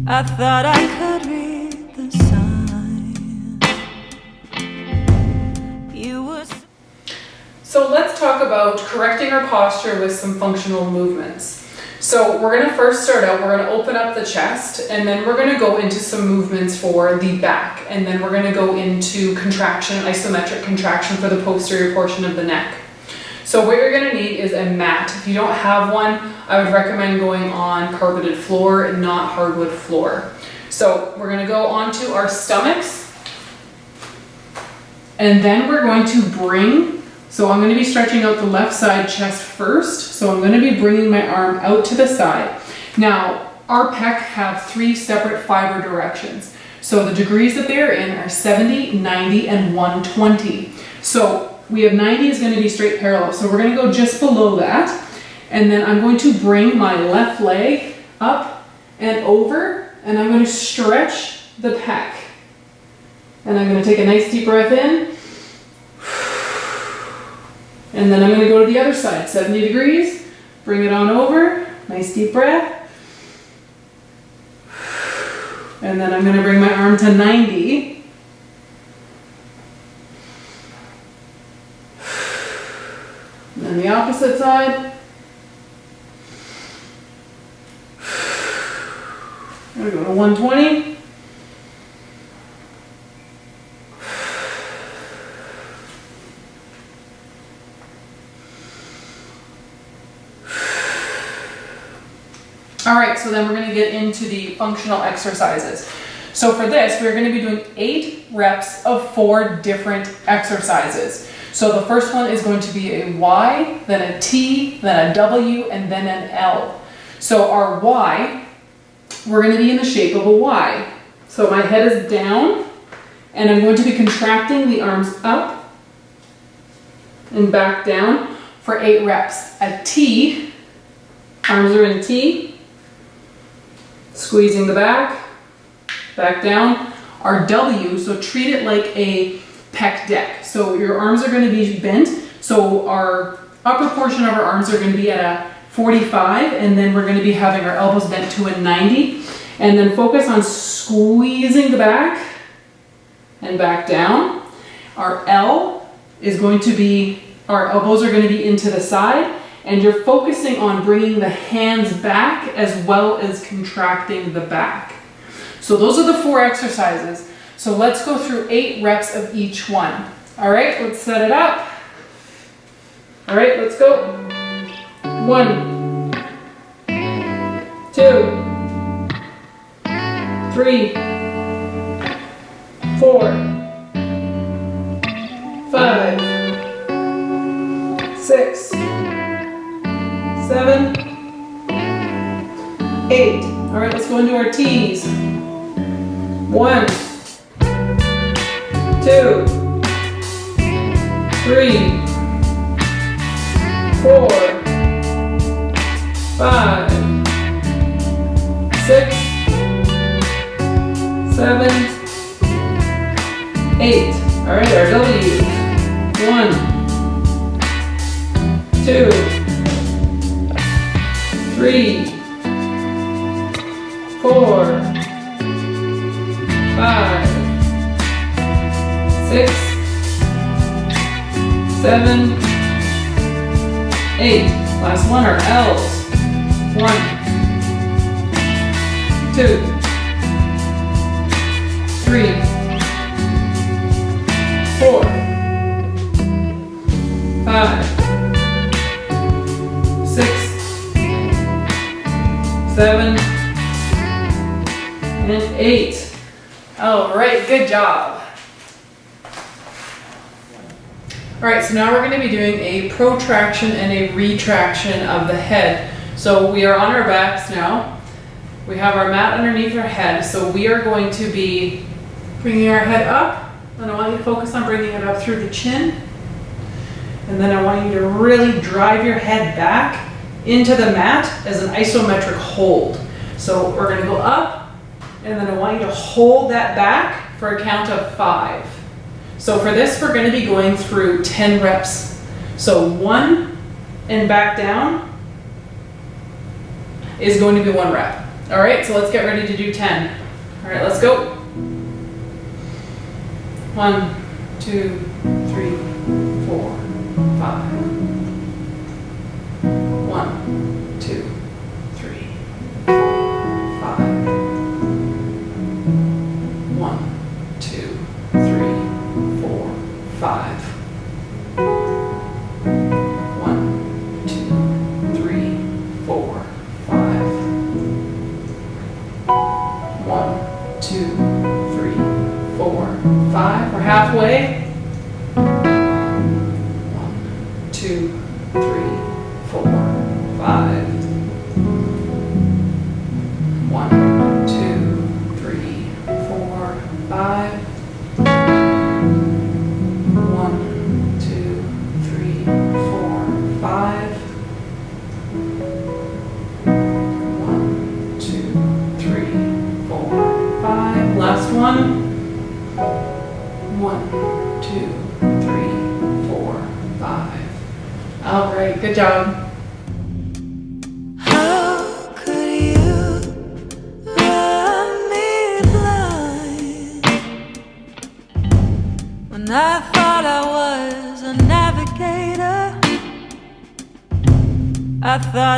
I thought I could read the signs. You were... So let's talk about correcting our posture with some functional movements. So we're going to first start out, we're going to open up the chest, and then we're going to go into some movements for the back, and then we're going to go into contraction, isometric contraction for the posterior portion of the neck. So what you're going to need is a mat. If you don't have one, I would recommend going on carpeted floor, not hardwood floor. So we're going to go onto our stomachs, and then we're going to bring, so I'm going to be stretching out the left side chest first. So I'm going to be bringing my arm out to the side. Now, our pec have 3 separate fiber directions. So the degrees that they're in are 70, 90, and 120. So we have 90 is going to be straight parallel. So we're going to go just below that. And then I'm going to bring my left leg up and over, and I'm going to stretch the pec. And I'm going to take a nice deep breath in. And then I'm going to go to the other side, 70 degrees. Bring it on over. Nice deep breath. And then I'm going to bring my arm to 90. And then the opposite side. I'm going to go to 120. All right, so then we're going to get into the functional exercises. So for this, we're going to be doing 8 reps of 4 different exercises. So the first one is going to be a Y, then a T, then a W, and then an L. So our Y, we're going to be in the shape of a Y. So my head is down, and I'm going to be contracting the arms up and back down for 8 reps. A T, arms are in T, squeezing the back, back down. Our W, so treat it like a pec deck. So your arms are going to be bent. So our upper portion of our arms are going to be at a 45, and then we're going to be having our elbows bent to a 90. And then focus on squeezing the back and back down. Our L is going to be, our elbows are going to be into the side, and you're focusing on bringing the hands back as well as contracting the back. So those are the 4 exercises. So let's go through 8 reps of each one. All right, let's set it up. All right, let's go. 1, 2, 3, 4, 5, 6, 7, 8. All right, let's go into our T's. 1, 2, 3, 4, 5, 6, 7, 8. All right, our W's. 1, 2, 3, 4, 5, 6, 7, 8. Last one, our L's. 1, 2, 3, 4, 5, 6, 7, and 8. All right, good job. All right, so now we're going to be doing a protraction and a retraction of the head. So we are on our backs now. We have our mat underneath our head. So we are going to be bringing our head up, and I want you to focus on bringing it up through the chin. And then I want you to really drive your head back into the mat as an isometric hold. So we're going to go up, and then I want you to hold that back for a count of 5. So for this, we're going to be going through 10 reps. So 1 and back down is going to be 1 rep. All right, so let's get ready to do 10. All right, let's go. 1, 2, 3, 4, 5. 1, 2, 3, 4, 5. 1, 2, 3, 4, 5. 1, 2, 3, 4, 5. 1, 2, 3, 4, 5. We're halfway. 1, 2, 3, 4, 5. 1, 2, 3, 4, 5. 1, 2, 3, 4, 5. 1, 2, 3, 4, 5. Last one. 1, 2, 3, 4, 5. All right, good job. How could you run me blind when I thought I was a navigator? I thought